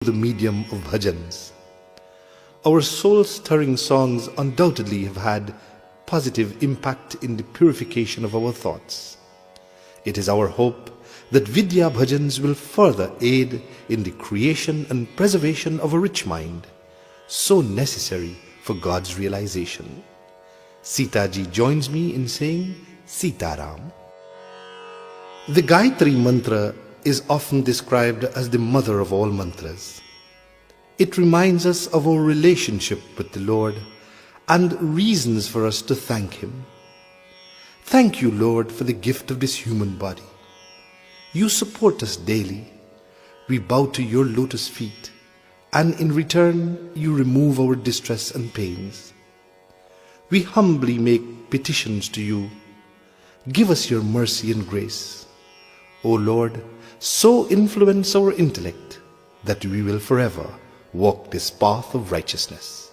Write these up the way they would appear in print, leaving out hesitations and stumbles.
the medium of bhajans. Our soul-stirring songs undoubtedly have had positive impact in the purification of our thoughts. It is our hope that Vidya bhajans will further aid in the creation and preservation of a rich mind, so necessary for God's realization. Sita ji joins me in saying Sitaram. The Gayatri mantra is often described as the mother of all mantras. It reminds us of our relationship with the Lord and reasons for us to thank Him. Thank you, Lord, for the gift of this human body. You support us daily. We bow to your lotus feet, and in return you remove our distress and pains. We humbly make petitions to you. Give us your mercy and grace. O Lord, so influence our intellect that we will forever walk this path of righteousness.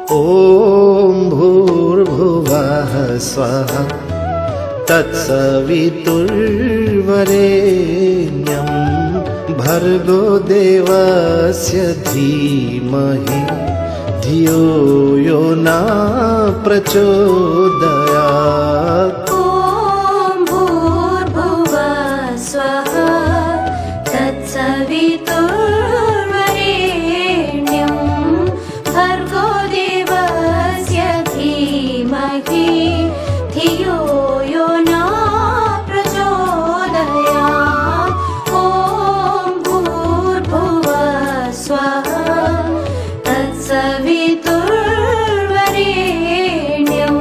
Om Bhurbhuvah Swaha Tatsavituर्वरेण्यं Bhargo Devasya Dhimahi Dhiyo Yo Na Prachodayat. Om Bhurbhuvah Swaha Tatsavituर्वरेण्यं Bhargo Devasya Dhimahi Dhiyo Yo Na Prachodayat. Om Bhurbhuvah Swaha Tatsavituर्वरेण्यं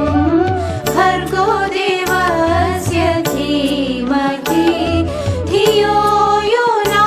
Bhargo Devasya Dhimahi Dhiyo Yo Na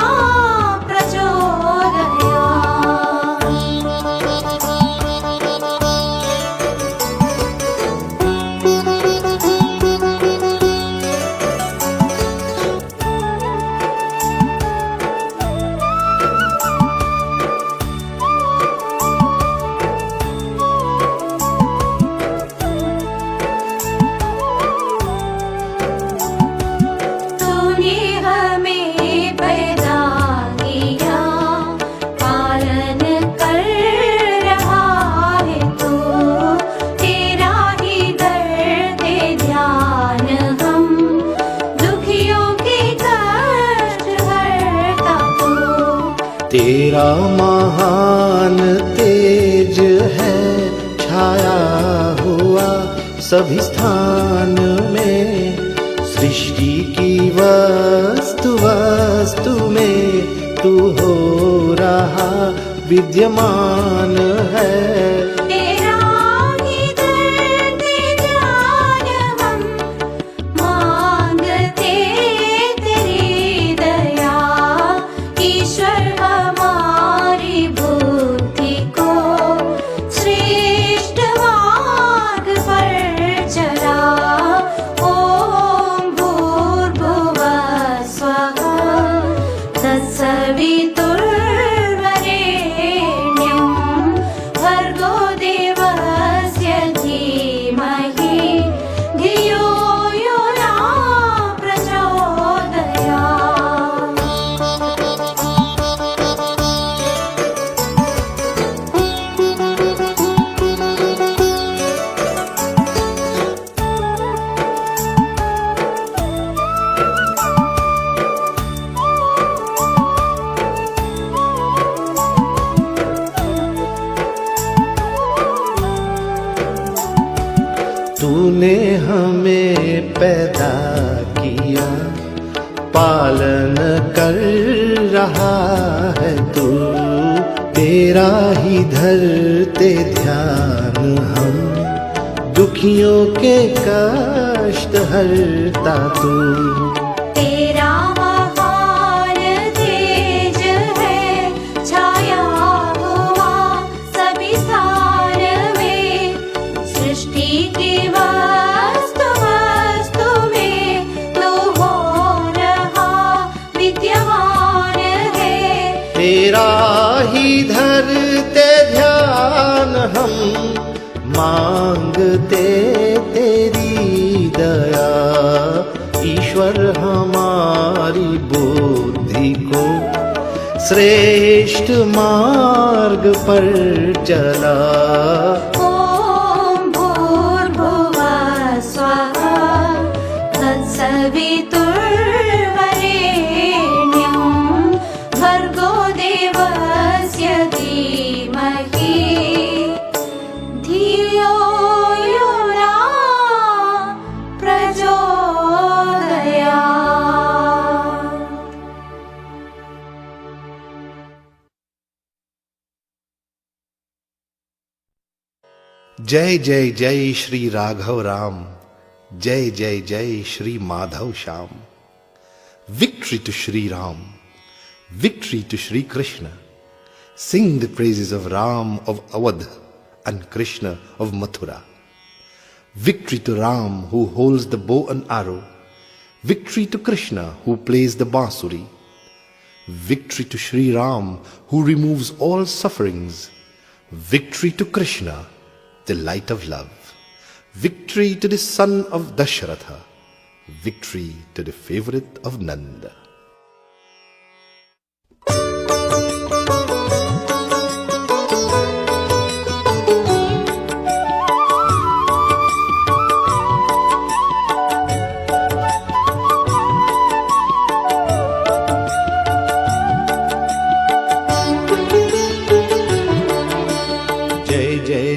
तूने हमें पैदा किया, पालन कर रहा है तू, तेरा ही दर्द ध्यान हम दुखियों के कष्ट हरता तू। तेरा महान तेज है छाया हुआ सभी स्थान में, सृष्टि की वस्तु वस्तु में तू हो रहा विद्यमान है। तेरा ही दर्द ध्यान हम मांगते तेरी दया, ईश्वर हमारी बुद्धि को श्रेष्ठ मार्ग पर चला। ओम भूर्भुवः स्वः तत्सवितुर्वरेण्यं भर्गो देवस्य धीमहि धियो यो न प्रचोदयात्। तूने हमें पैदा किया, पालन कर रहा है तू, तेरा ही धरते ध्यान हम दुखियों के कष्ट हरता तू। तेरा महान तेज है छाया हुआ सभी स्थान में, सृष्टि की वस्तु वस्तु में तू हो तेरा ही धरते ध्यान हम, मांगते तेरी दया। ईश्वर हमारी बुद्धि को श्रेष्ठ मार्ग पर चला। ॐ भूर्भुवः स्वः तत्सवितुर्वरेण्यं भर्गो देवस्य धीमहि धियो यो नः प्रचोदयात्। जय जय जय श्री राघव राम, जय जय जय Shri Madhav Shyam. Victory to Shri Ram, victory to Shri Krishna. Sing the praises of Ram of Awadh and Krishna of Mathura. Victory to Ram who holds the bow and arrow. Victory to Krishna who plays the bansuri. Victory to Shri Ram who removes all sufferings. Victory to Krishna, the light of love. Victory to the son of Dashratha. Victory to the favorite of Nanda.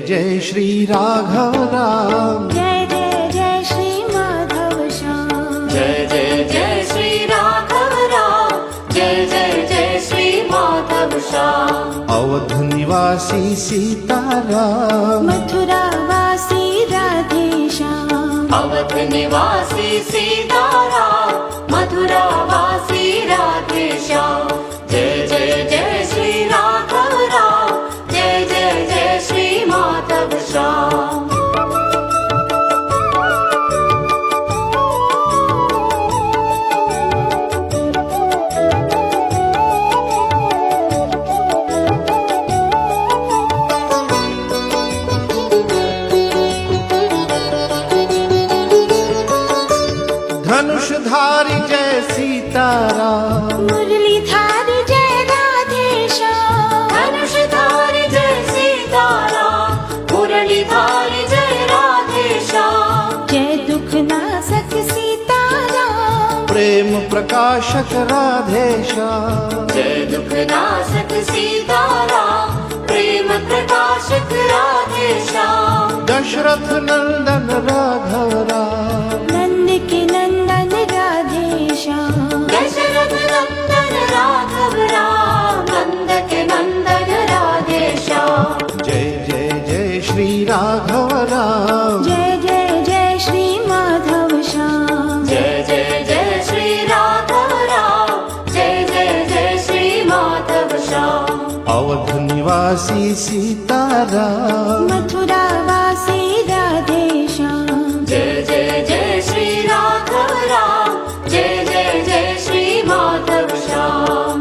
जय श्री राघव राम, जय जय जय श्री माधव श्याम। जय जय जय श्री राघव राम, जय जय जय श्री माधव श्याम। अवध निवासी सीताराम, मथुरा वासी राधे श्याम। अवध निवासी सीताराम, मथुरा वासी राधे श्याम। जय जय जय श्री राघव राम, जय जय जय श्री माधव श्याम। धनुषधारी जय सीताराम, मुरलीधारी जय राधे श्याम। धनुषधारी जय सीताराम, मुरलीधारी जय राधे श्याम। जय दुख नाशक सीताराम, प्रेम प्रकाशक राधे श्याम। जय दुख नाशक सीताराम, प्रेम प्रकाशक राधे श्याम। दशरथ नंदन राघव राम, नंद के नंदन राधे श्याम। दशरथ नंदन राघव राम, नंद के नंदन राधे श्याम। जय जय जय श्री राघव राम, जय जय जय श्री माधव श्याम। जय जय जय श्री राघव राम, जय जय जय श्री माधव श्याम। अवध निवासी सीताराम, मथुरा वासी राधे श्याम। जय जय जय श्री राघव राम, जय जय जय श्री माधव श्याम।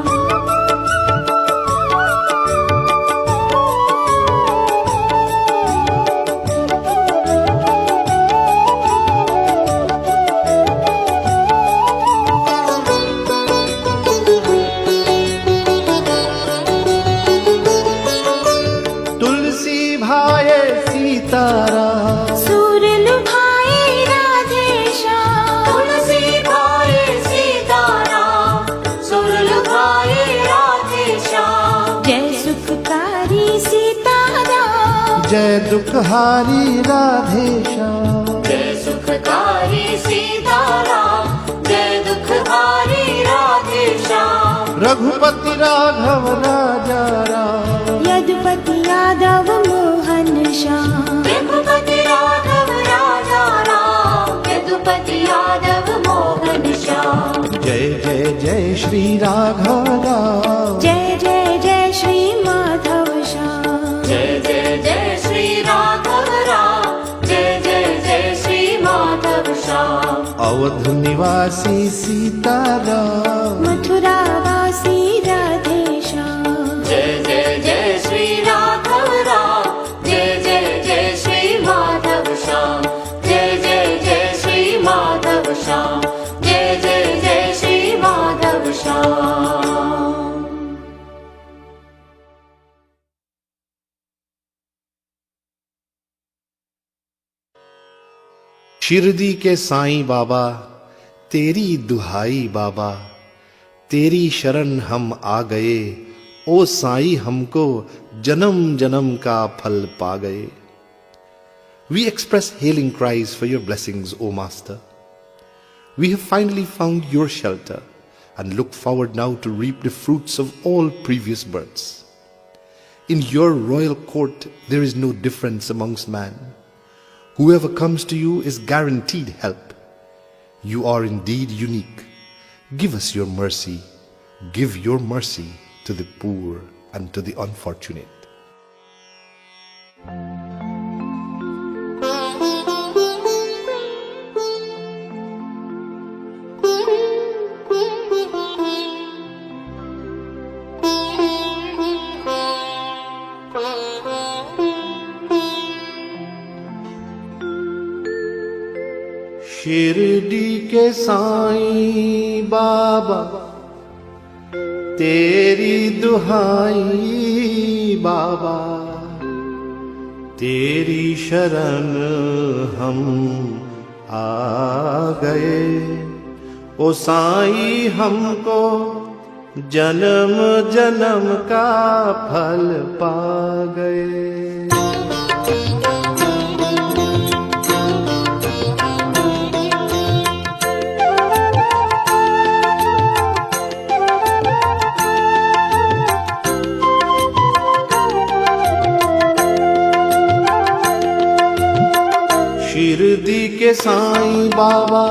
तुलसी भाए सीताराम, सूर लुभाए राधे श्याम। तुलसी भाए सीताराम, सुर लुभाए राधे श्याम। जय सुखकारी सीताराम, जय दुखहारी राधे श्याम। जय सुखकारी सीताराम, जय दुखहारी राधे श्याम। रघुपति राघव राजा राम, यदुपति यादव मोहन श्याम। रघुपति राघव राजा राम, यदुपति यादव मोहन श्याम। जय जय जय श्री राघव राम, जय जय जय श्री माधव श्याम। जय जय जय श्री राघव राम, जय जय जय श्री माधव श्याम। अवध निवासी सीताराम, मथुरा वासी राधे श्याम। शिरडी के साईं बाबा, तेरी दुहाई बाबा, तेरी शरण हम आ गए, ओ साईं हमको जन्म जन्म का फल पा गए. We express hailing cries for your blessings, O Master. We have finally found your shelter and look forward now to reap the fruits of all previous births. In your royal court there is no difference amongst man. Whoever comes to you is guaranteed help. You are indeed unique. Give us your mercy. Give your mercy to the poor and to the unfortunate. Shirdi के साईं बाबा, तेरी दुहाई बाबा, तेरी शरण हम आ गए, ओ साईं हमको जन्म जन्म का फल पा गए. शिरडी के साईं बाबा,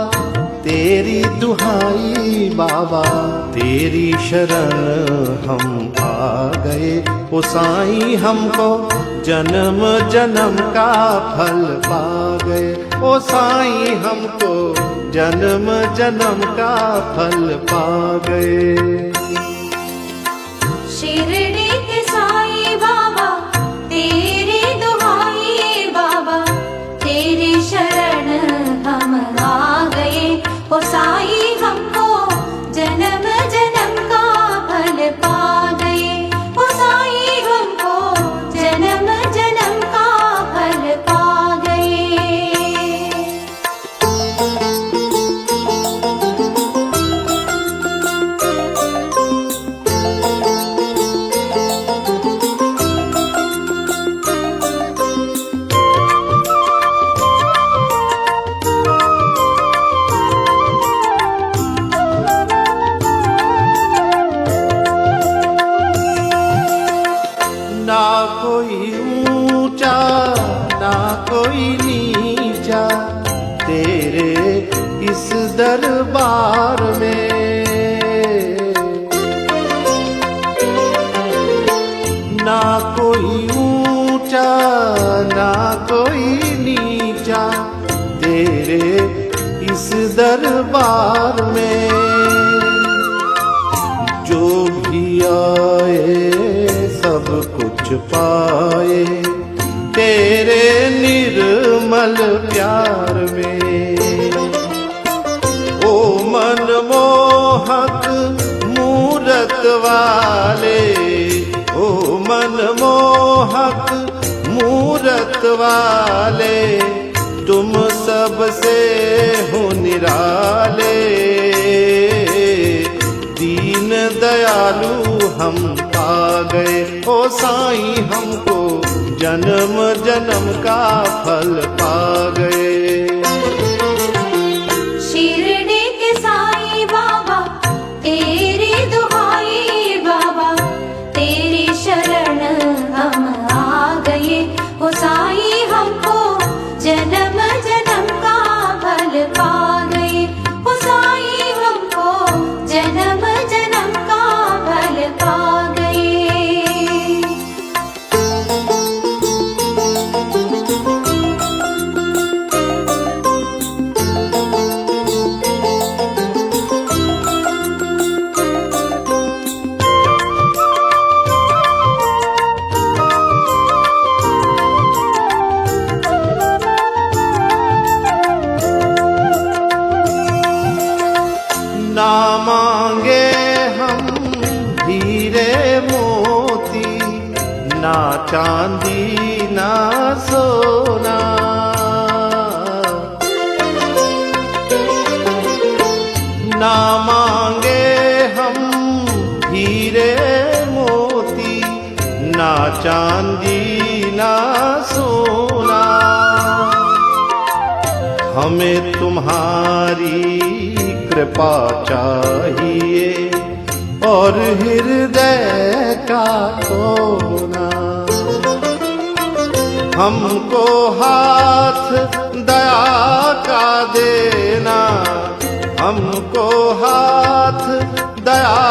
तेरी दुहाई बाबा, तेरी शरण हम आ गए, ओ साईं हमको जन्म जन्म का फल पा गए, ओ साईं हमको जन्म जन्म का फल पा गए. शिरडी के साईं बाबा, तेरी दुहाई बाबा, तेरी शरण हम आ गए, ओ साईं हमको जन्म जन्म का फल पा गए, ओ साईं हमको जन्म जन्म का फल पा गए. ना कोई ऊंचा ना कोई नीचा, तेरे इस दरबार में. ना कोई ऊंचा ना कोई नीचा, तेरे इस दरबार में. जो भी आए सब कुछ पाए, तेरे निर्मल प्यार में. ओ मनमोहक मूरत वाले, ओ मनमोहक मूरत वाले, तुम सबसे हो निराले. दीन दयालु हम पा गए, ओ साईं हमको जन्म जन्म का फल पा गए. शिरडी के साईं बाबा, तेरी दुहाई बाबा, तेरी शरण हम आ गए, ओ साईं हमको जन्म जन्म का फल पा गए, ओ साईं हमको जन्म जन्म का फल पा गए. ना मांगे हम हीरे मोती, ना चांदी ना सोना. ना मांगे हम हीरे मोती, ना चांदी ना सोना। हमें तुम्हारी कृपा चाहिए और हृदय का कोना। हमको हाथ दया का देना, हमको हाथ दया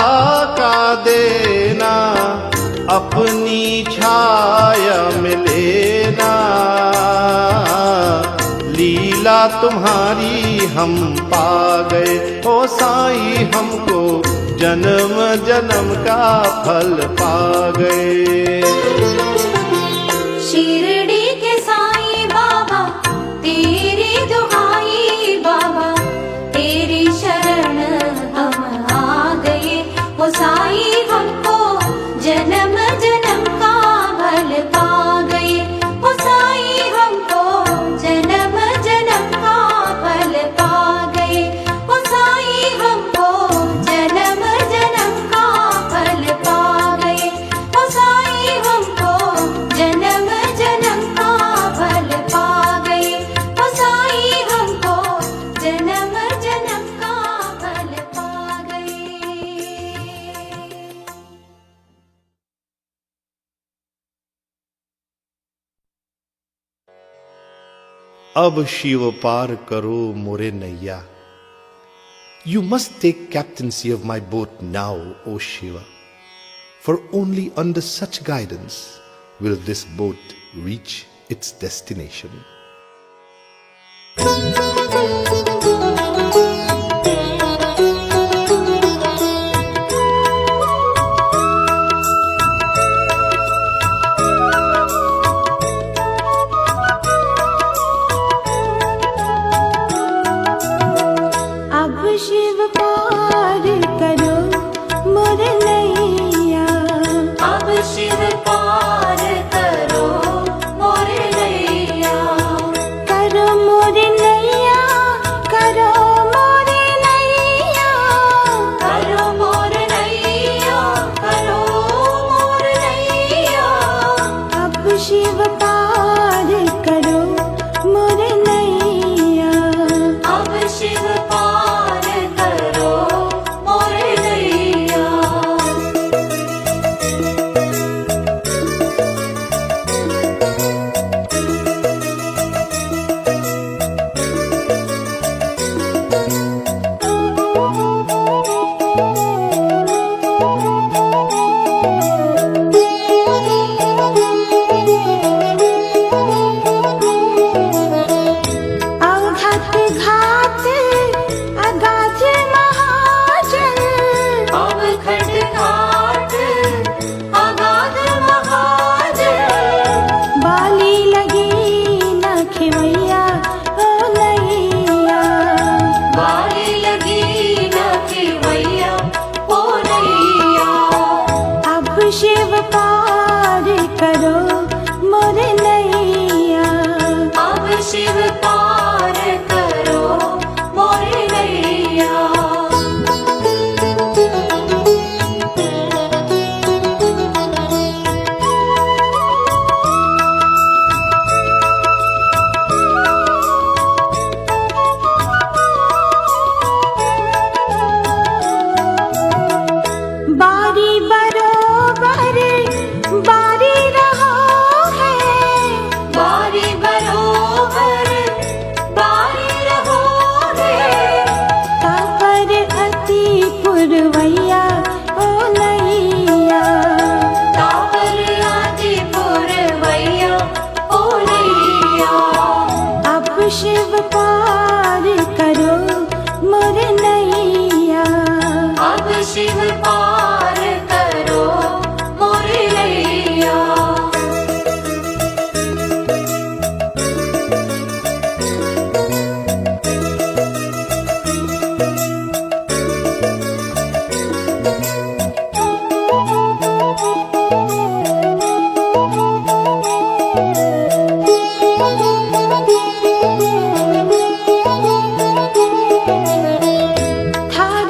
का देना, अपनी छाया में लेना। लीला तुम्हारी हम पा गए, ओ साईं हमको जन्म जन्म का फल पा गए। शिरडी के साईं बाबा तेरी दुहाई बाबा, तेरी शरण हम आ गए। ओ साईं हमको जन्म जन्म का फल पा गए। ओ साईं हमको जन्म जन्म का फल पा गए। ओ साईं हमको जन्म जन्म का फल पा गए। ओ साईं हमको जन्म जन्म का फल पा गए। ओ साईं हमको जन्म जन्म का फल पा गए। अब शिव पार करो मोरे नैया। You must take captaincy of my boat now, O Shiva, for only under such guidance will this boat reach its destination. अब शिव पार करो मोर नैया। अब शिव पार करो मोर नैया। करो मोर नैया, करो मोर नैया। करो मोर नैया, करो मोर नैया। अब शिव पार करो मोर नैया। अब शिव पार करो मोर नैया। अघात घात अगाध महाजल। अब खटघाट अगाध महाजल। बाली लगी न खेवैया ओ नैया। बारी लगी न खेवैया ओ नैया। अब शिव पार करो मोर नैया। अब शिव पार करो मोर नैया। बारी बरोबर बारी रहो है। बारी बरोबर बारी रहो रे। तापर अति पुरवैया ओ नैया। तापर आदि पुरवैया ओ नैया। अब शिव पार करो मोर नैया। अब शिव पार करो मोर नैया। थार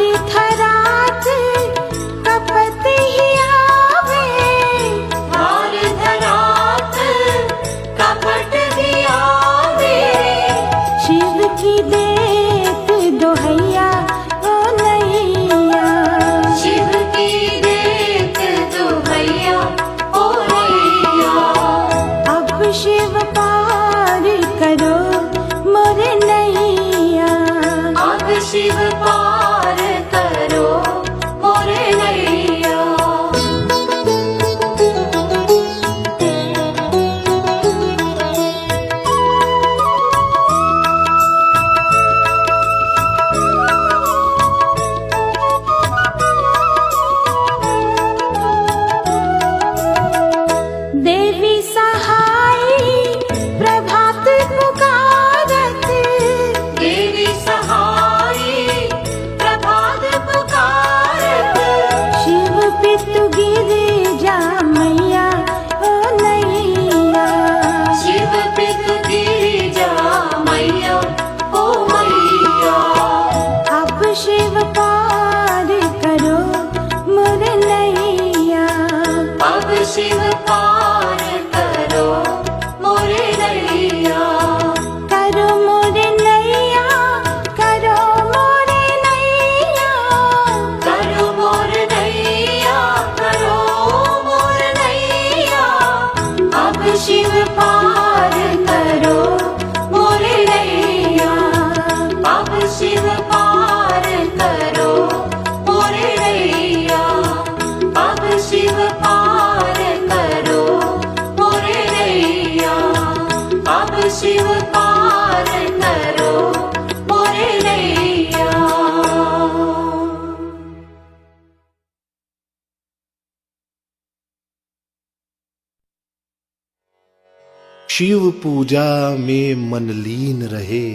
शिव पूजा में मन लीन रहे,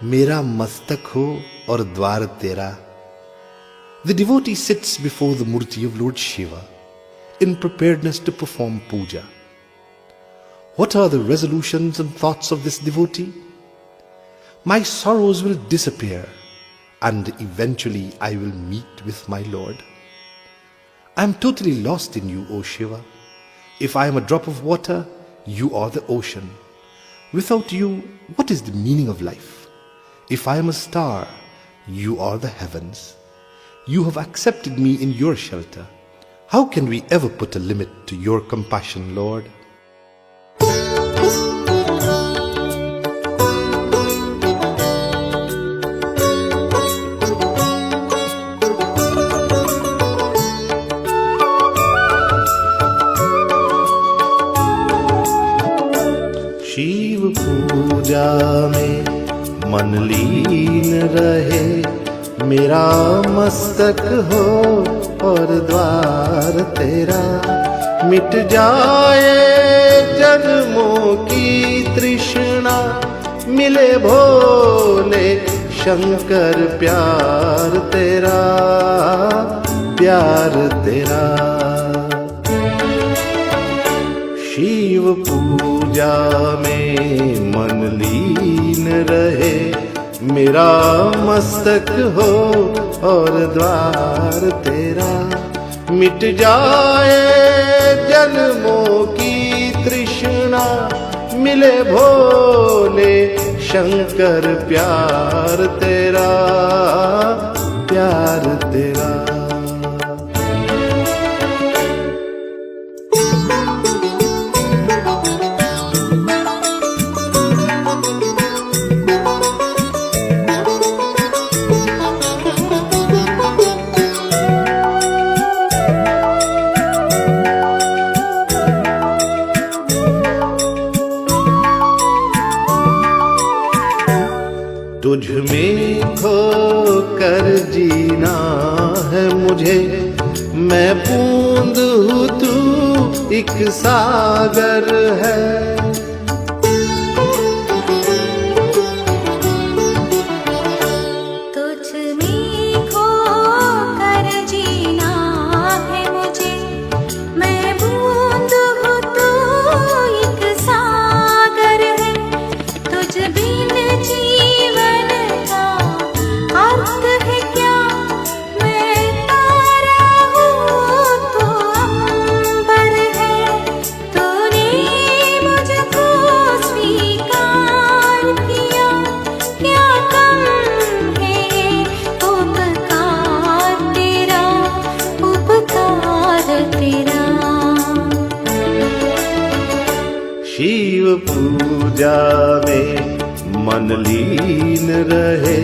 मेरा मस्तक हो और द्वार तेरा. The devotee sits before the murti of Lord Shiva in preparedness to perform puja. What are the resolutions and thoughts of this devotee? My sorrows will disappear and eventually I will meet with my Lord. I am totally lost in you, O Shiva. If I am a drop of water, you are the ocean. Without you, what is the meaning of life? If I am a star, you are the heavens. You have accepted me in your shelter. How can we ever put a limit to your compassion, Lord? Shiv पूजा में मन लीन रहे, मेरा मस्तक हो और द्वार तेरा. मिट जाए जन्मों की तृष्णा, मिले भोले शंकर प्यार तेरा, प्यार तेरा. शिव पूजा में मन लीन रहे, मेरा मस्तक हो और द्वार तेरा. मिट जाए जन्मों की तृष्णा, मिले भोले शंकर प्यार तेरा, प्यार तेरा. तुझ में खो कर जीना है मुझे, मैं बूंद हूँ तू एक सागर है. तुझ में खो कर जीना है मुझे, मैं बूंद हूँ तू एक सागर है. तुझ बिन जीवन का अर्थ है क्या, मैं तारा हूँ तू अंबर है. तूने मुझको स्वीकार किया, क्या कम है उपकार तेरा, उपकार तेरा. शिव पूजा में मन लीन रहे,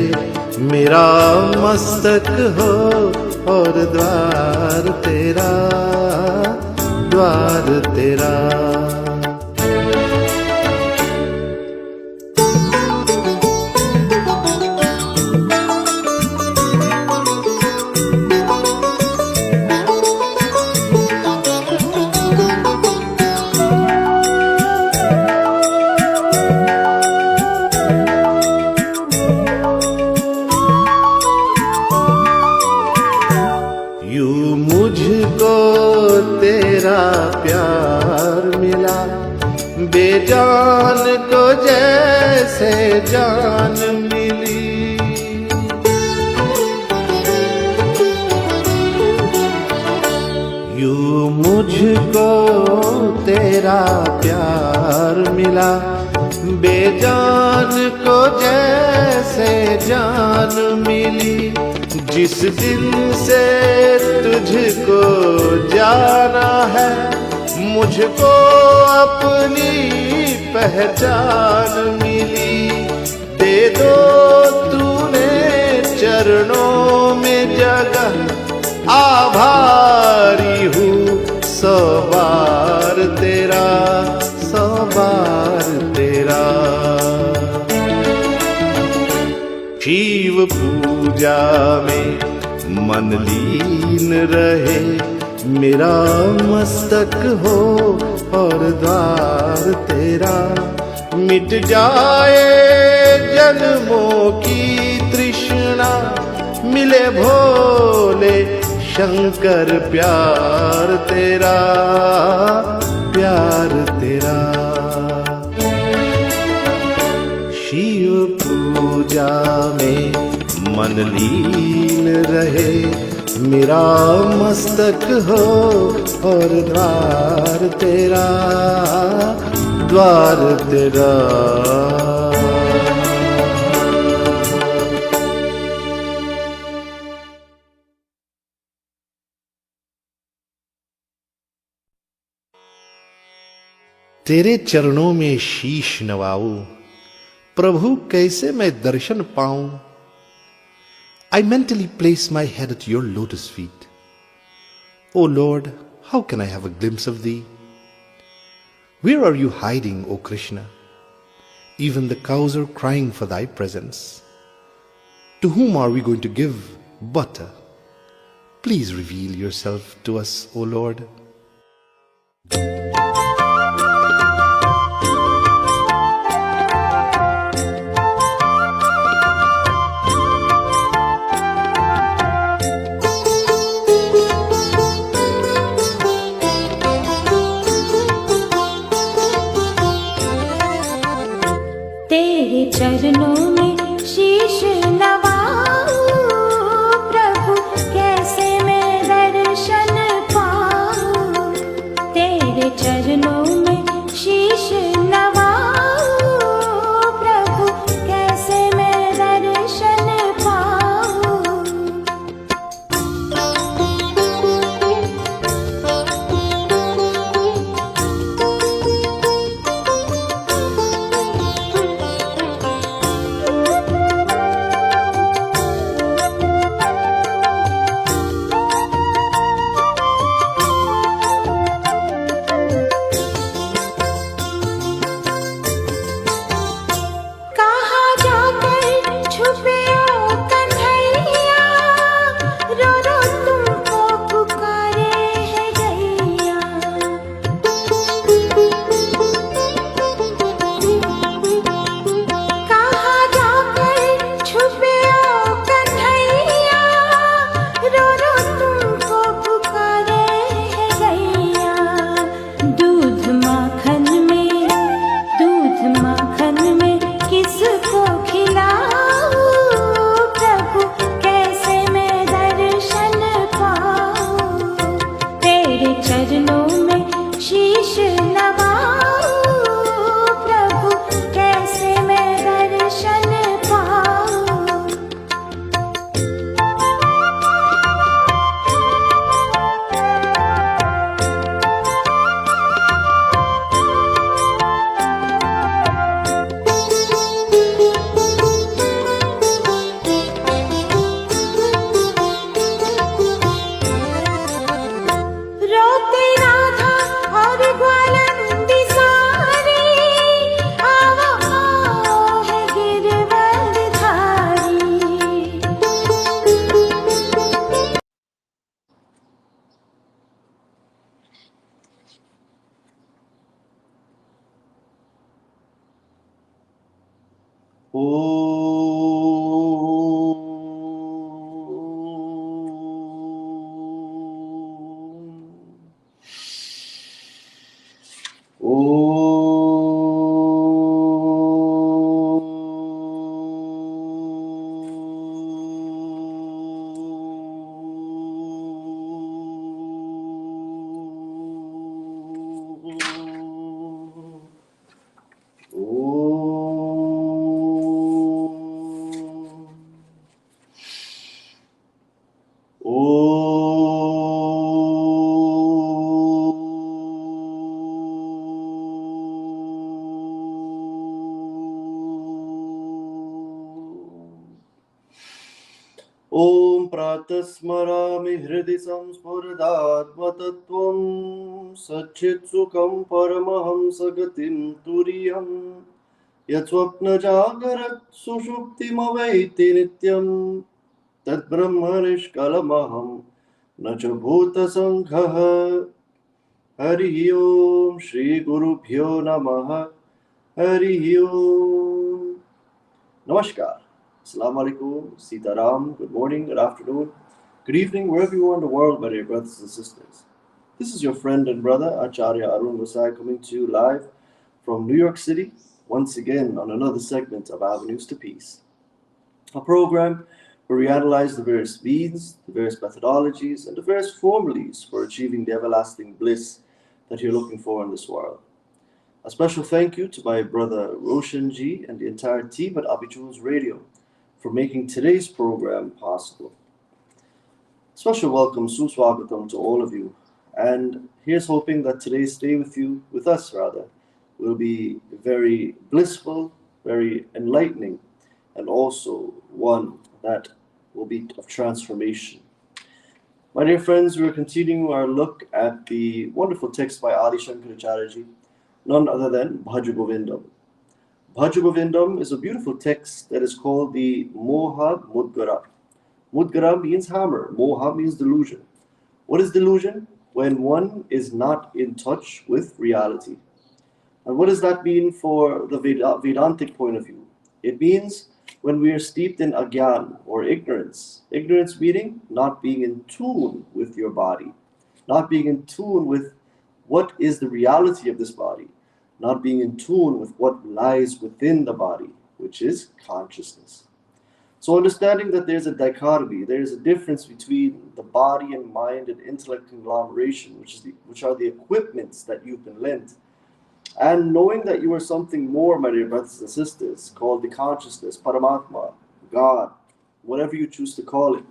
मेरा मस्तक हो और द्वार तेरा, द्वार तेरा. यूं मुझको तेरा प्यार मिला, बेजान को जैसे जान मिली. यूं मुझको तेरा प्यार मिला, बेजान को जैसे जान मिली. जिस दिन से तुझको जाना है, मुझको अपनी पहचान मिली. दे दो तूने चरणों में जगह, आभारी हूँ सौ बार तेरा, सौ बार तेरा. शिव पूजा में मन लीन रहे, मेरा मस्तक हो और द्वार तेरा, मिट जाए जन्मों की तृष्णा, मिले भोले शंकर प्यार तेरा, प्यार तेरा। शिव पूजा में मन लीन रहे, मेरा मस्तक हो और द्वार तेरा, द्वार तेरा। तेरे चरणों में शीश नवाऊं, प्रभु कैसे मैं दर्शन पाऊं। I mentally place my head at your lotus feet. O Lord, how can I have a glimpse of thee? Where are you hiding, O Krishna? Even the cows are crying for thy presence. To whom are we going to give butter? Please reveal yourself to us, O Lord. तेरे चरणों में शीश नवाऊं, प्रभु कैसे मैं दर्शन पाऊं। तेरे चरणों में शीश नवाऊं, प्रभु कैसे मैं दर्शन पाऊं। कहाँ जाकर छुपे ओ कन्हैया, रो रो तुमको पुकारे है गैया। कहाँ जाकर छुपे ओ कन्हैया, रो रो तुमको पुकारे है गैया। दूध माखन में किसको खिलाऊं, प्रभु कैसे मैं दर्शन पाऊं। तेरे चरणों में शीश नवाऊं, प्रभु कैसे मैं दर्शन पाऊं। रोते राधा और ग्वालंदी सारी, आओ आओ है गिरवलधारी। ॐ प्रातस्मरामि हृदि संस्फुरदात्मतत्त्वं सच्चित्सुखं परमहंसगतिं तुरीयं यत्स्वप्नजागरत् सुषुप्तिमवैति नित्यं तद्ब्रह्म निष्कलमहं न च भूतसङ्घः हरिः ओम् श्रीगुरुभ्यो नमः हरिः ओम् Namaskar. Assalamu alaikum, Sitaram, good morning, good afternoon, good evening, wherever you are in the world, my dear brothers and sisters. This is your friend and brother, Acharya Arun Gossai, coming to you live from New York City, once again on another segment of Avenues to Peace, a program where we analyze the various means, the various methodologies, and the various formulas for achieving the everlasting bliss that you're looking for in this world. A special thank you to my brother Roshan Ji and the entire team at Abhijules Radio for making today's program possible. Special welcome, Suswagatam, to all of you. And here's hoping that today's stay with us, will be very blissful, very enlightening, and also one that will be of transformation. My dear friends, we're continuing our look at the wonderful text by Adi Shankar Acharya Ji, none other than Bhaj Govindam. Bhaj Govindam is a beautiful text that is called the Moha Mudgara. Mudgara means hammer, Moha means delusion. What is delusion? When one is not in touch with reality. And what does that mean for the Vedantic point of view? It means when we are steeped in agyan or ignorance. Ignorance meaning not being in tune with your body, not being in tune with what is the reality of this body, not being in tune with what lies within the body, which is consciousness. So understanding that there's a dichotomy, there's a difference between the body and mind and intellect conglomeration, which are the equipments that you've been lent, and knowing that you are something more, my dear brothers and sisters, called the consciousness, Paramatma, God, whatever you choose to call it,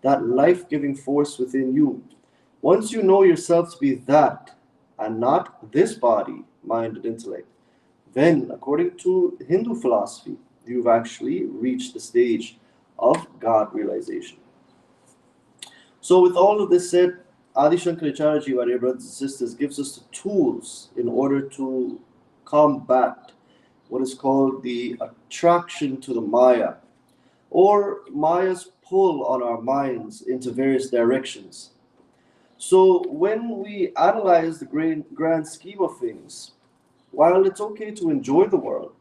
that life-giving force within you. Once you know yourself to be that, and not this body, mind, and intellect, then, according to Hindu philosophy, you've actually reached the stage of God realization. So with all of this said, Adi Shankar Acharya Ji, my dear brothers and sisters, gives us the tools in order to combat what is called the attraction to the Maya, or Maya's pull on our minds into various directions. So when we analyze the grand scheme of things, while it's okay to enjoy the world,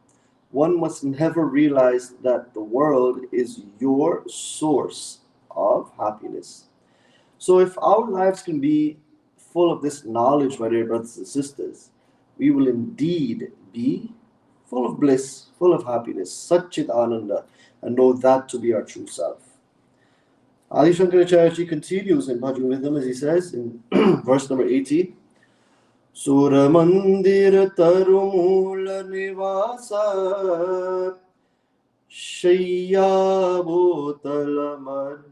one must never realize that the world is your source of happiness. So if our lives can be full of this knowledge, my dear brothers and sisters, we will indeed be full of bliss, full of happiness, Satchit Ananda, and know that to be our true self. Adi Shankaracharya Ji continues in Bhaj Govindam as he says in verse number 18, Sura Mandir Tarumula Nivasa Shayya Bhutala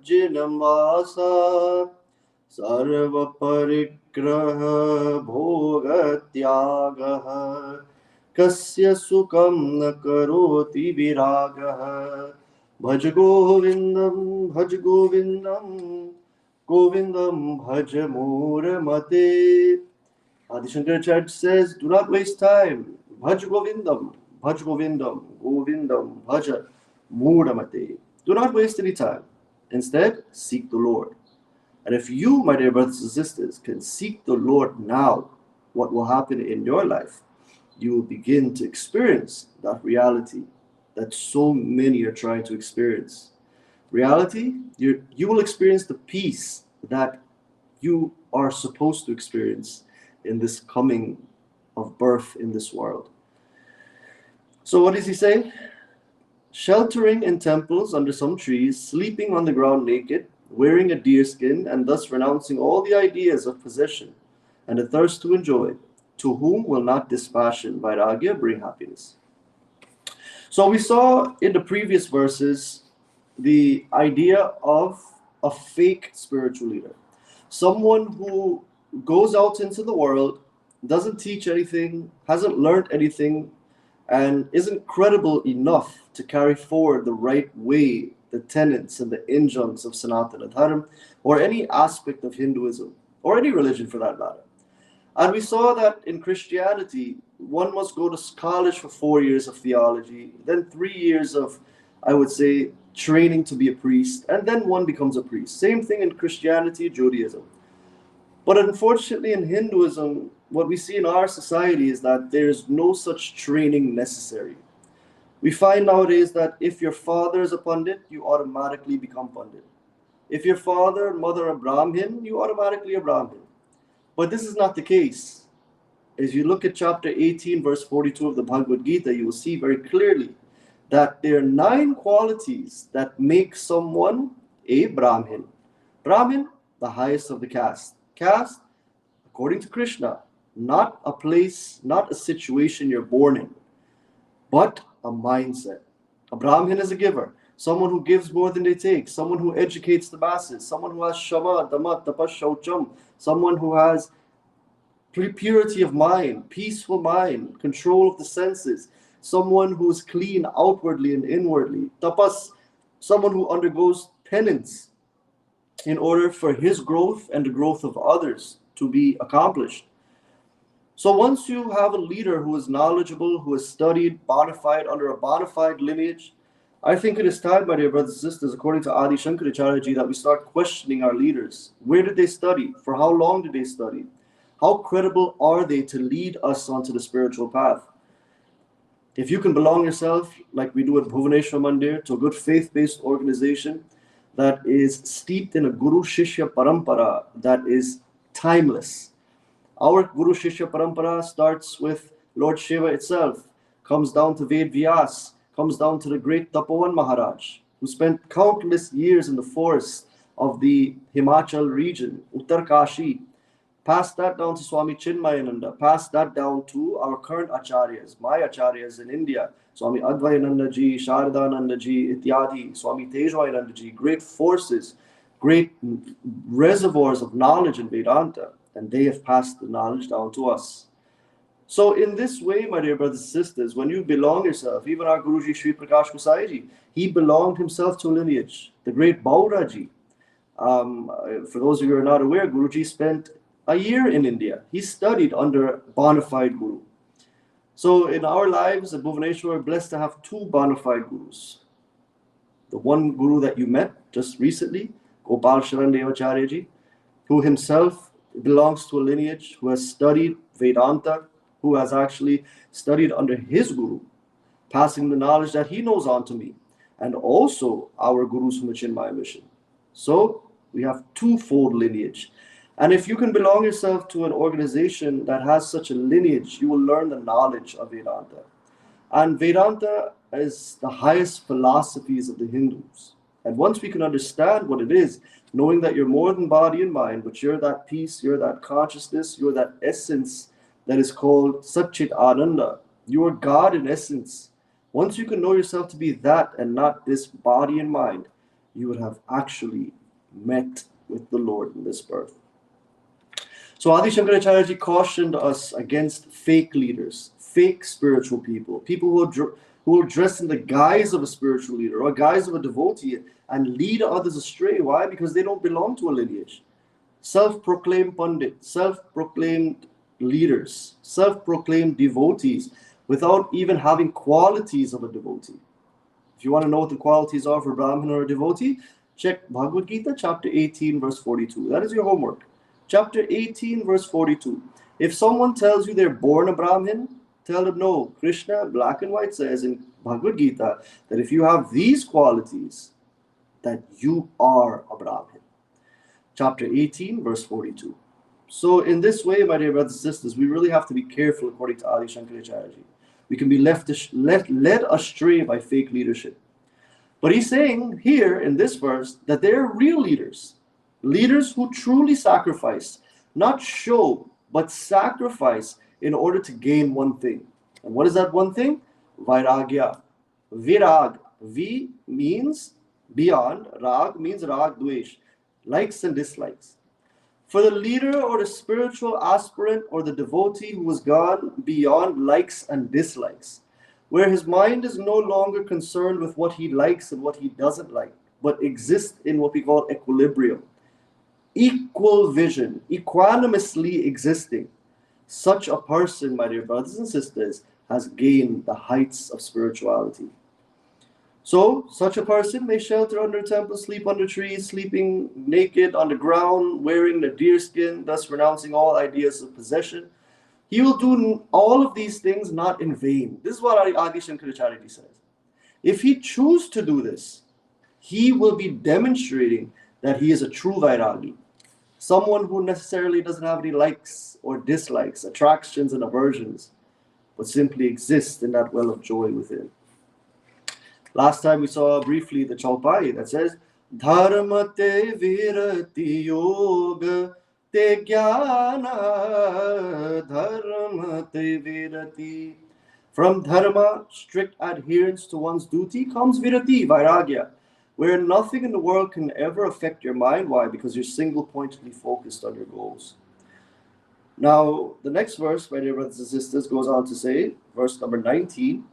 Majjinamasa Sarva Parigraha Bhoga Tyagaha Kasya Sukam Na Karoti Viragaha Bhaj Govindam, Bhaj Govindam, Govindam Bhaj Muramate. Adi Shankaracharya says, do not waste time. Bhaj Govindam, Bhaj Govindam, Govindam Bhaja Muramate. Do not waste any time. Instead, seek the Lord. And if you, my dear brothers and sisters, can seek the Lord now, what will happen in your life? You will begin to experience that reality that so many are trying to experience. Reality, you will experience the peace that you are supposed to experience in this coming of birth in this world. So what does he say? Sheltering in temples under some trees, sleeping on the ground naked, wearing a deer skin, and thus renouncing all the ideas of possession and a thirst to enjoy, to whom will not dispassion, vairagya, bring happiness? So we saw in the previous verses the idea of a fake spiritual leader. Someone who goes out into the world, doesn't teach anything, hasn't learned anything, and isn't credible enough to carry forward the right way, the tenets and the injunctions of Sanatana Dharma, or any aspect of Hinduism, or any religion for that matter. And we saw that in Christianity, one must go to college for 4 years of theology, then 3 years of, I would say, training to be a priest, and then one becomes a priest. Same thing in Christianity, Judaism. But unfortunately, in Hinduism, what we see in our society is that there is no such training necessary. We find nowadays that if your father is a Pandit, you automatically become Pandit. If your father and mother are Brahmin, you automatically are Brahmin. But this is not the case. As you look at chapter 18, verse 42 of the Bhagavad Gita, you will see very clearly that there are 9 qualities that make someone a Brahmin. Brahmin, the highest of the caste. Caste, according to Krishna, not a place, not a situation you're born in, but a mindset. A Brahmin is a giver, someone who gives more than they take, someone who educates the masses, someone who has Shama, Dhamma, Tapas, Shaucham, someone who has purity of mind, peaceful mind, control of the senses, someone who is clean outwardly and inwardly. Tapas, someone who undergoes penance in order for his growth and the growth of others to be accomplished. So once you have a leader who is knowledgeable, who has studied, bona fide, under a bona fide lineage, I think it is time, my dear brothers and sisters, according to Adi Shankar Acharya ji, that we start questioning our leaders. Where did they study? For how long did they study? How credible are they to lead us onto the spiritual path? If you can belong yourself, like we do at Bhuvaneshwar Mandir, to a good faith-based organization that is steeped in a Guru Shishya Parampara that is timeless. Our Guru Shishya Parampara starts with Lord Shiva itself, comes down to Ved Vyas, comes down to the great Tapovan Maharaj, who spent countless years in the forests of the Himachal region, Uttar Kashi, passed that down to Swami Chinmayananda, passed that down to our current Acharyas, my Acharyas in India, Swami Advayananda ji, Sharadananda ji, Ityadi, Swami Tejvayananda ji, great forces, great reservoirs of knowledge in Vedanta, and they have passed the knowledge down to us. So in this way, my dear brothers and sisters, when you belong yourself, even our Guruji Sri Prakash Gossai ji, he belonged himself to a lineage, the great Baura ji. For those of you who are not aware, Guruji spent a year in India. He studied under bona fide Guru. So in our lives at Bhuvaneshwar, we're blessed to have 2 bona fide Gurus. The one Guru that you met just recently, Gopal Sharan Devacharya ji, who himself belongs to a lineage, who has studied Vedanta, who has actually studied under his Guru, passing the knowledge that he knows on to me, and also our Gurus from the Chinmaya mission. So we have 2-fold lineage. And if you can belong yourself to an organization that has such a lineage, you will learn the knowledge of Vedanta. And Vedanta is the highest philosophies of the Hindus. And once we can understand what it is, knowing that you're more than body and mind, but you're that peace, you're that consciousness, you're that essence that is called Satchit Ananda. You are God in essence. Once you can know yourself to be that and not this body and mind, you would have actually met with the Lord in this birth. So Adi Shankaracharya ji cautioned us against fake leaders, fake spiritual people, people who are dressed in the guise of a spiritual leader or guise of a devotee and lead others astray. Why? Because they don't belong to a lineage. Self-proclaimed Pandit, self-proclaimed leaders, self-proclaimed devotees without even having qualities of a devotee. If you want to know what the qualities are for Brahmin or a devotee, check Bhagavad Gita chapter 18 verse 42. That is your homework. Chapter 18 verse 42. If someone tells you they're born a Brahmin, tell them no. Krishna, black and white, says in Bhagavad Gita that if you have these qualities, that you are a Brahmin. Chapter 18 verse 42. So in this way, my dear brothers and sisters, we really have to be careful according to Adi Shankaracharya ji. We can be led astray by fake leadership. But he's saying here in this verse that they're real leaders. Leaders who truly sacrifice, not show, but sacrifice in order to gain one thing. And what is that one thing? Vairagya. Virag. V means beyond. Rag means rag dvesh. Likes and dislikes. For the leader or the spiritual aspirant or the devotee who has gone beyond likes and dislikes, where his mind is no longer concerned with what he likes and what he doesn't like, but exists in what we call equilibrium. Equal vision, equanimously existing. Such a person, my dear brothers and sisters, has gained the heights of spirituality. So, such a person may shelter under a temple, sleep under trees, sleeping naked on the ground, wearing the deerskin, thus renouncing all ideas of possession. He will do all of these things not in vain. This is what Adi Shankaracharya says. If he chooses to do this, he will be demonstrating that he is a true Vairagi. Someone who necessarily doesn't have any likes or dislikes, attractions and aversions, but simply exists in that well of joy within. Last time we saw briefly the Chaupai that says, Dharma te virati yoga te jnana, dharma te virati. From dharma, strict adherence to one's duty, comes virati, vairagya, where nothing in the world can ever affect your mind. Why? Because you're single-pointedly focused on your goals. Now, the next verse, my dear brothers and sisters, goes on to say, verse number 19,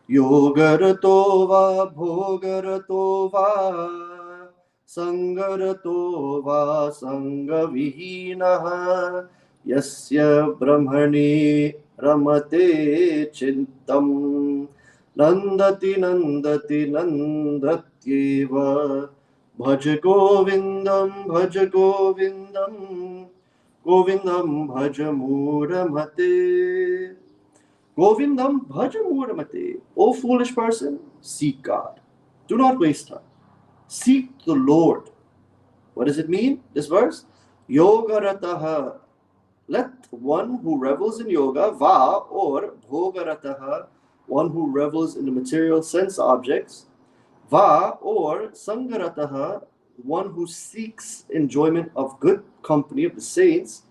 Yogarato va bhogarato va sangarato va sangavihinaha yasya brahmani ramate chintam nandati nandati nandatyeva bhaj govindam govindam bhaj muramate. Govindam bhajamuramate. O foolish person, seek God. Do not waste time. Seek the Lord. What does it mean, this verse? Yogarataha. Let one who revels in yoga, va, or bhogarataha, one who revels in the material sense objects, va, or sangarataha, one who seeks enjoyment of good company of the saints,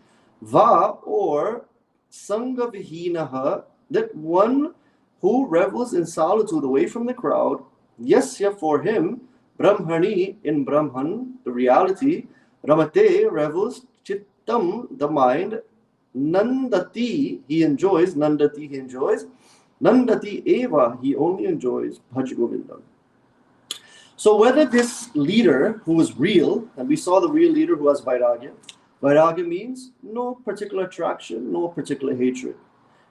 va, or sangavihinaha, that one who revels in solitude away from the crowd, yasya, for him, brahmani, in Brahman, the reality, ramate, revels, chittam, the mind, nandati, he enjoys, nandati eva, he only enjoys, bhaj govindam. So whether this leader who is real, and we saw the real leader who has vairagya, vairagya means no particular attraction, no particular hatred.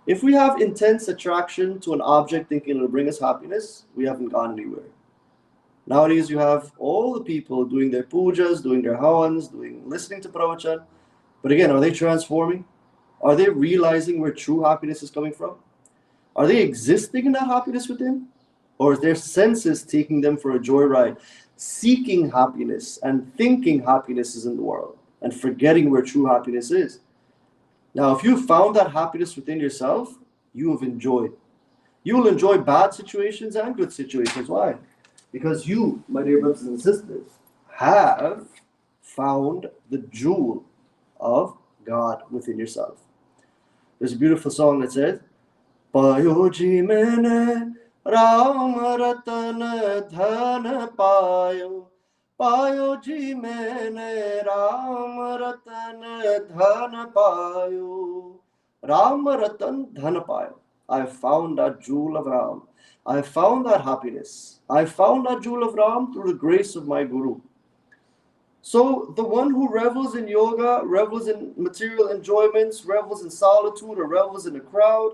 If we have intense attraction to an object thinking it'll bring us happiness, we haven't gone anywhere. Nowadays you have all the people doing their pujas, doing their havans, listening to pravachan, but again, are they transforming? Are they realizing where true happiness is coming from? Are they existing in that happiness within? Or is their senses taking them for a joyride, seeking happiness and thinking happiness is in the world and forgetting where true happiness is? Now, if you found that happiness within yourself, you have enjoyed. You will enjoy bad situations and good situations. Why? Because you, my dear brothers and sisters, have found the jewel of God within yourself. There's a beautiful song that says, Payoji mene Ram ratan dhan payo, payoji mene Ram ratan dhan payo, Ram ratan dhan payo. I found that jewel of Ram. I found that happiness. I found that jewel of Ram through the grace of my Guru. So the one who revels in yoga, revels in material enjoyments, revels in solitude, or revels in a crowd,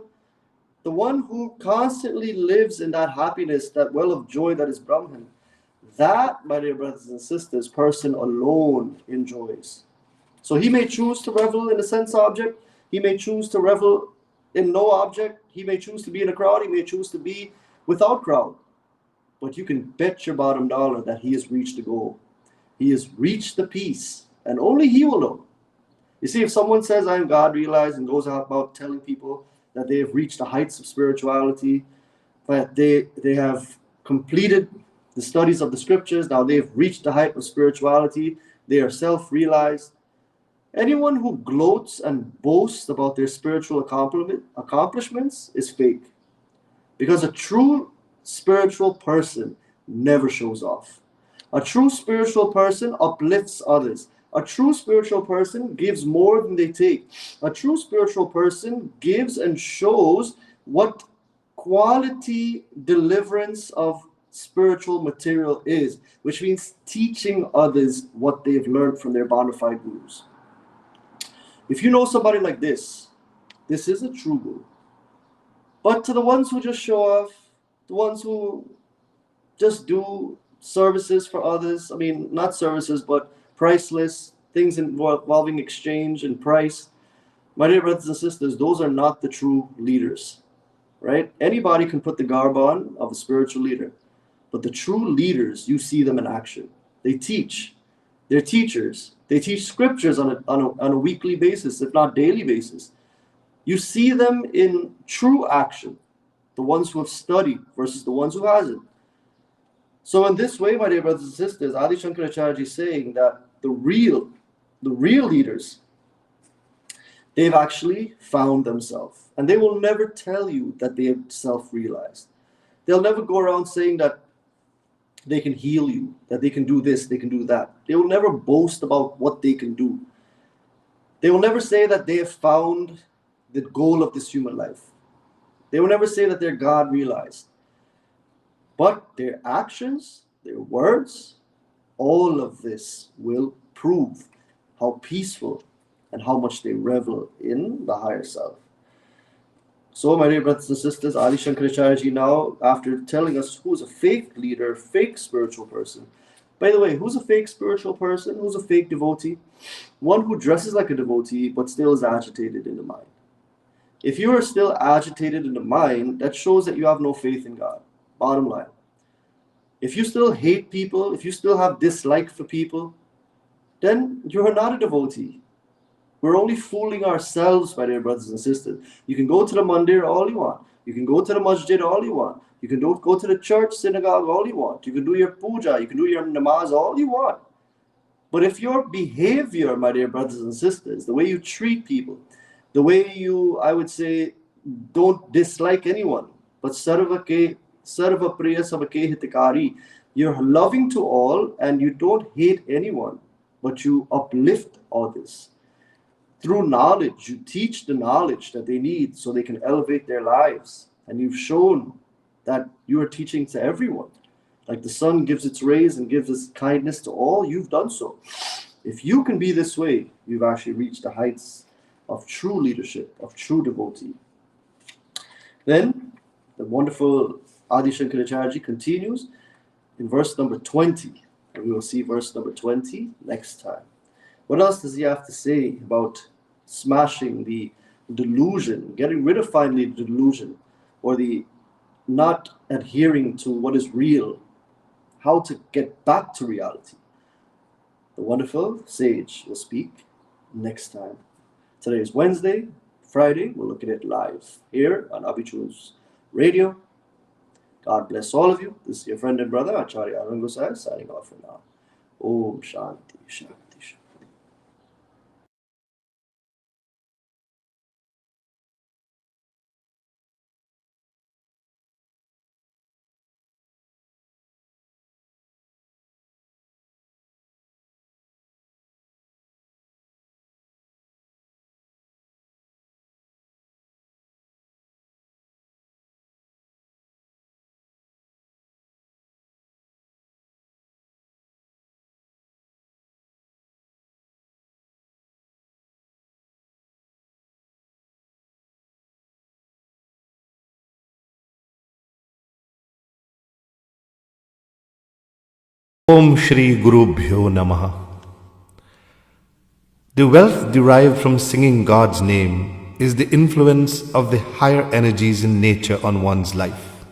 the one who constantly lives in that happiness, that well of joy that is Brahman, that, my dear brothers and sisters, person alone enjoys. So he may choose to revel in a sense object, he may choose to revel in no object, he may choose to be in a crowd, he may choose to be without crowd. But you can bet your bottom dollar that he has reached the goal. He has reached the peace, and only he will know. You see, if someone says, I am God realized, and goes out about telling people that they have reached the heights of spirituality, that they have completed the studies of the scriptures, now they have reached the height of spirituality, they are self-realized. Anyone who gloats and boasts about their spiritual accomplishments is fake. Because a true spiritual person never shows off. A true spiritual person uplifts others. A true spiritual person gives more than they take. A true spiritual person gives and shows what quality deliverance of spiritual material is, which means teaching others what they've learned from their bona fide gurus. If you know somebody like this is a true guru. But to the ones who just show off, the ones who just do services for others. I mean, not services, but priceless things involving exchange and price. My dear brothers and sisters, those are not the true leaders, right? Anybody can put the garb on of a spiritual leader, but the true leaders, you see them in action. They teach. They're teachers. They teach scriptures on a weekly basis, if not daily basis. You see them in true action, the ones who have studied versus the ones who hasn't. So in this way, my dear brothers and sisters, Adi Shankaracharya is saying that the real leaders, they've actually found themselves. And they will never tell you that they have self-realized. They'll never go around saying that they can heal you, that they can do this, they can do that. They will never boast about what they can do. They will never say that they have found the goal of this human life. They will never say that they're God realized. But their actions, their words, all of this will prove how peaceful and how much they revel in the higher self. So, my dear brothers and sisters, Adi Shankaracharya now, after telling us who's a fake leader, fake spiritual person. By the way, who's a fake spiritual person? Who's a fake devotee? One who dresses like a devotee but still is agitated in the mind. If you are still agitated in the mind, that shows that you have no faith in God. Bottom line. If you still hate people, if you still have dislike for people, then you are not a devotee. We're only fooling ourselves, my dear brothers and sisters. You can go to the mandir all you want. You can go to the masjid all you want. You can go to the church, synagogue all you want. You can do your puja, you can do your namaz all you want. But if your behavior, my dear brothers and sisters, the way you treat people, the way you, I would say, don't dislike anyone, but sarva priya sabake hitakari, you're loving to all and you don't hate anyone, but you uplift others. Through knowledge, you teach the knowledge that they need so they can elevate their lives. And you've shown that you are teaching to everyone. Like the sun gives its rays and gives its kindness to all, you've done so. If you can be this way, you've actually reached the heights of true leadership, of true devotee. Then the wonderful Adi Shankaracharya continues in verse number 20. And we will see verse number 20 next time. What else does he have to say about smashing the delusion, getting rid of finally the delusion, or the not adhering to what is real, how to get back to reality? The wonderful sage will speak next time. Today is Wednesday. Friday, we'll look at it live here on Abhichu's radio. God bless all of you. This is your friend and brother, Acharya Arun Gossai, signing off for now. Om Shanti, Shanti. Om Shri Guru Bhyo Namaha. The wealth derived from singing God's name is the influence of the higher energies in nature on one's life.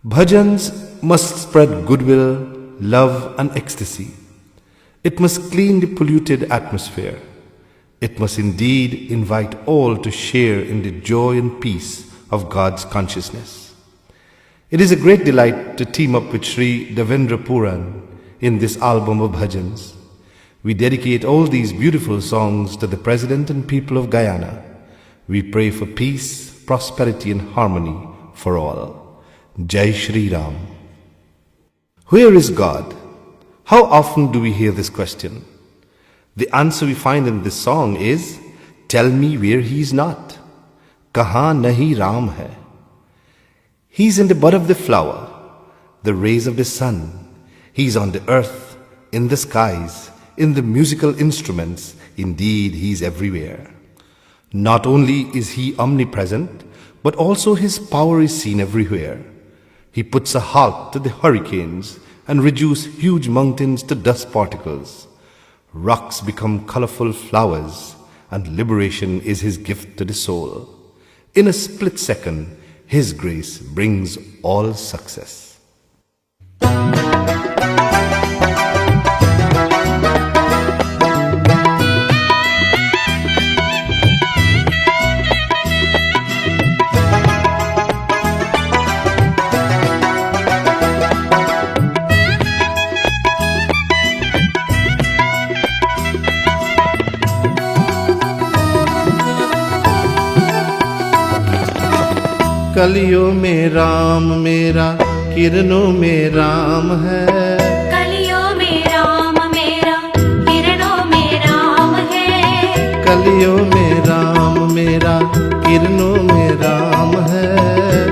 Bhajans must spread goodwill, love and ecstasy. It must clean the polluted atmosphere. It must indeed invite all to share in the joy and peace of God's consciousness. It is a great delight to team up with Sri Devendra Puran in this album of bhajans. We dedicate all these beautiful songs to the President and people of Guyana. We pray for peace, prosperity and harmony for all. Jai Shri Ram. Where is God? How often do we hear this question? The answer we find in this song is, tell me where he is not. Kahan nahi Ram hai. He is in the bud of the flower, the rays of the sun. He is on the earth, in the skies, in the musical instruments. Indeed, he is everywhere. Not only is he omnipresent, but also his power is seen everywhere. He puts a halt to the hurricanes and reduces huge mountains to dust particles. Rocks become colorful flowers, and liberation is his gift to the soul. In a split second, his grace brings all success. कलियों में राम मेरा, किरणों में राम है। कलियों में राम मेरा, किरणों में राम है। कलियों में राम मेरा, किरणों में राम है।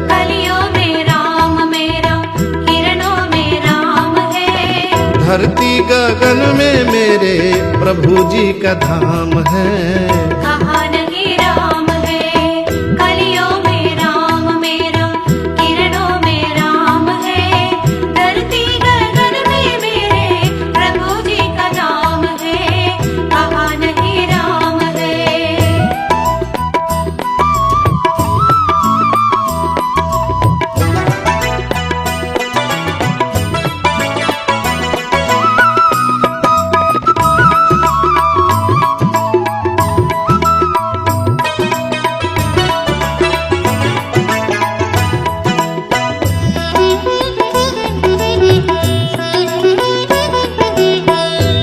कलियों में राम मेरा, किरणों में राम है। धरती गगन में मेरे प्रभु जी का धाम है। कहाँ नहीं राम है। कलियों में राम मेरा, किरणों में राम है। धरती गगन में मेरे प्रभु जी का नाम है। कहाँ नहीं राम है।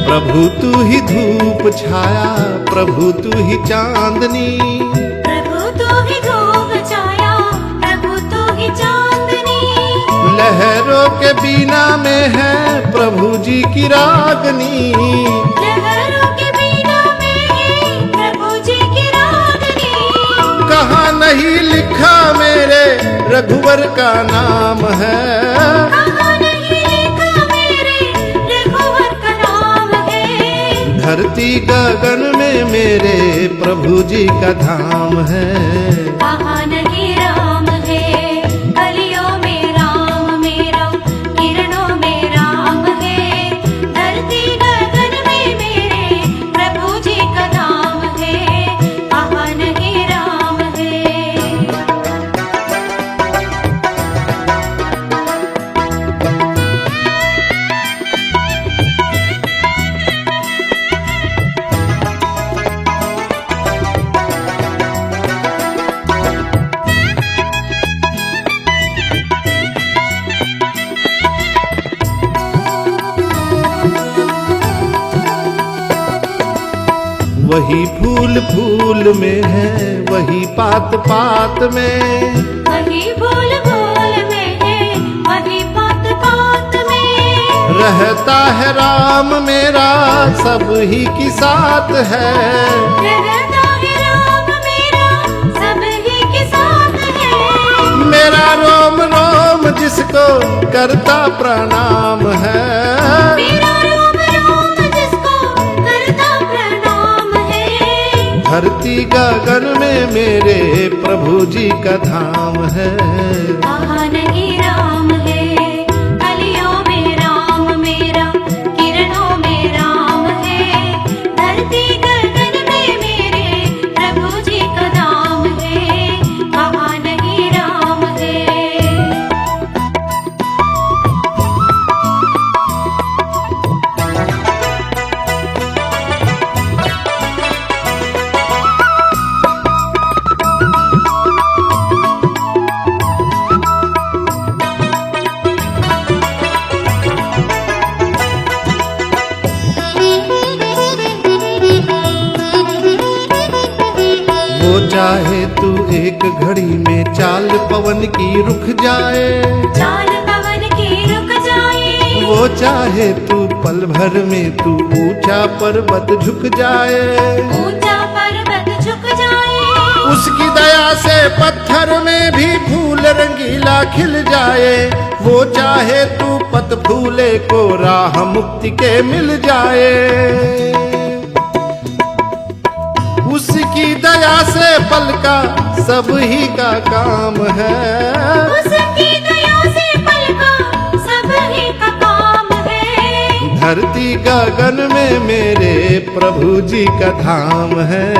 प्रभु तू ही धूप छाया, प्रभु तू ही चांदनी। प्रभु तू ही धूप छाया, प्रभु तू ही चांदनी। लहरों के बीना में है प्रभु जी की रागनी। लहरों के बीना में है प्रभु जी की रागनी। कहाँ नहीं लिखा मेरे रघुवर का नाम है। कहाँ नहीं लिखा मेरे रघुवर का नाम है। धरती गगन में मेरे प्रभु जी का धाम है। कहाँ नहीं राम है। कलियों में राम मेरा, किरणों में राम है। धरती गगन में मेरे प्रभु जी का नाम है। कहाँ नहीं राम है। वही फूल फूल में है, वही पात पात में। वही फूल फूल में है, वही पात पात में। रहता है राम मेरा, सब ही की साथ है। रहता है राम मेरा, सब ही के साथ है। मेरा रोम रोम जिसको करता प्रणाम है। मेरा रोम रोम जिसको करता प्रणाम है। धरती गगन में मेरे प्रभु जी का धाम है। कहाँ नहीं राम है। कलियों में राम मेरा, किरणों में राम है। धरती गगन में मेरे प्रभु जी का नाम है। कहाँ नहीं राम है। वो चाहे तू एक घड़ी में चाल पवन की रुक जाए। चाल पवन की रुक जाए। वो चाहे तू पल भर में तू ऊंचा पर्वत झुक जाए। ऊंचा पर्वत झुक जाए। उसकी दया से पत्थर में भी फूल रंगीला खिल जाए। वो चाहे तू पत फूले को राह मुक्ति के मिल जाए। उसकी दया से पल का सब ही का काम है। उसकी दया से धरती गगन में मेरे प्रभु जी का धाम है।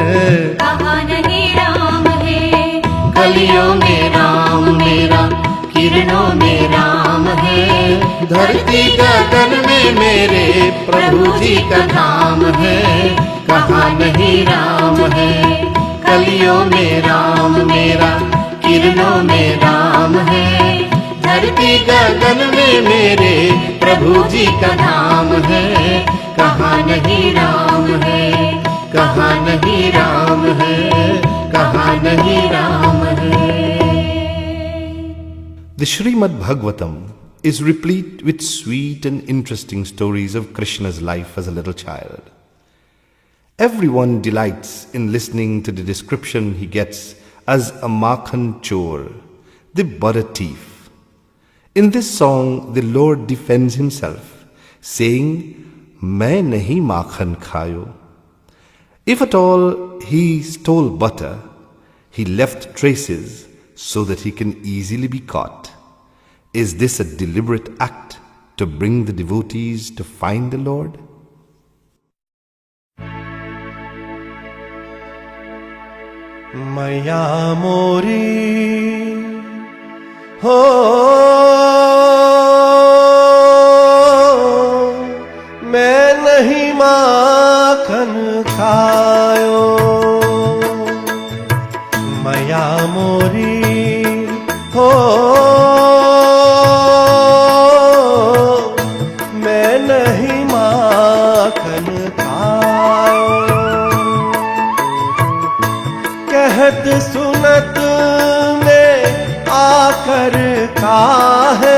कहाँ नहीं राम है, कलियों में राम मेरा, किरणों में राम है। धरती गगन में मेरे प्रभु जी का धाम है। कहाँ नहीं राम है, कलियों में राम मेरा, किरणों में राम है। धरती गगन में मेरे प्रभु जी का धाम है। कहाँ नहीं राम है, कहाँ नहीं राम है, कहाँ नहीं राम है। The Srimad Bhagavatam is replete with sweet and interesting stories of Krishna's life as a little child. Everyone delights in listening to the description he gets as a Makhan Chor, the butter thief. In this song, the Lord defends himself, saying, "Main nahi makhan khayo." If at all he stole butter, he left traces so that he can easily be caught. Is this a deliberate act to bring the devotees to find the Lord? मैया मोरी हो मैं नहीं माखन खायो। मैया मोरी हो मैं नहीं माखन खायो। कहत सुनत में आकर काहे